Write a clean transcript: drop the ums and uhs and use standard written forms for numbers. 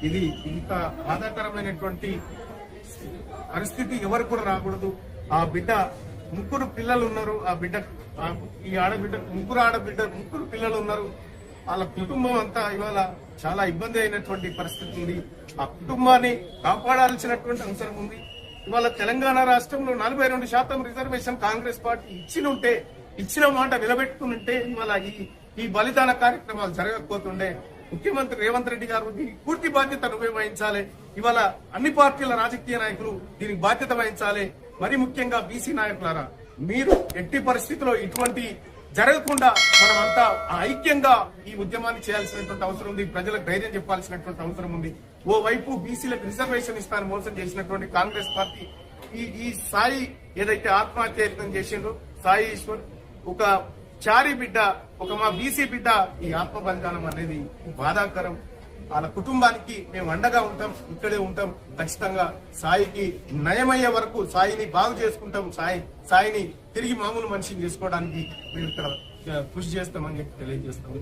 ఇది ఇంత బాధాకరమైనటువంటి పరిస్థితి ఎవరు కూడా రాకూడదు. ఆ బిడ్డ ముగ్గురు పిల్లలు ఉన్నారు. ఆ బిడ్డ ఈ ఆడబిడ్డ ముగ్గురు పిల్లలు ఉన్నారు. వాళ్ళ కుటుంబం అంతా ఇవాళ చాలా ఇబ్బంది అయినటువంటి పరిస్థితి ఉంది. ఆ కుటుంబాన్ని కాపాడాల్సినటువంటి అవసరం ఉంది. ఇవాళ తెలంగాణ రాష్ట్రంలో 42% రిజర్వేషన్ కాంగ్రెస్ పార్టీ ఇచ్చిన మాట నిలబెట్టుకుంటే ఇవాళ ఈ బలిదాన కార్యక్రమాలు జరగకపోతుండే. ముఖ్యమంత్రి రేవంత్ రెడ్డి గారు దీనికి పూర్తి బాధ్యత నువ్వే వహించాలి. ఇవాళ అన్ని పార్టీల రాజకీయ నాయకులు దీనికి బాధ్యత వహించాలి. మరి ముఖ్యంగా బీసీ నాయకులారా, మీరు ఎట్టి పరిస్థితుల్లో ఇటువంటి జరగకుండా మనమంతా ఐక్యంగా ఈ ఉద్యమాన్ని చేయాల్సినటువంటి అవసరం ఉంది. ప్రజలకు ధైర్యం చెప్పాల్సినటువంటి అవసరం ఉంది. ఓవైపు బీసీలకు రిజర్వేషన్ ఇస్తానని మోసం చేసినటువంటి కాంగ్రెస్ పార్టీ ఈ సాయి ఏదైతే ఆత్మహత్య చేసిండ్రో సాయి ఈశ్వర్ ఒక చారి బిడ్డ, ఒక మా బీసీ బిడ్డ, ఈ ఆత్మ బలిదానం అనేది బాధాకరం. వాళ్ళ కుటుంబానికి మేము అండగా ఉంటాం, ఇక్కడే ఉంటాం. ఖచ్చితంగా సాయికి నయమయ్యే వరకు సాయిని బాగు చేసుకుంటాం. సాయిని తిరిగి మామూలు మనిషిని చేసుకోవడానికి మేము ఇక్కడ కృషి చేస్తామని చెప్పి తెలియజేస్తాం.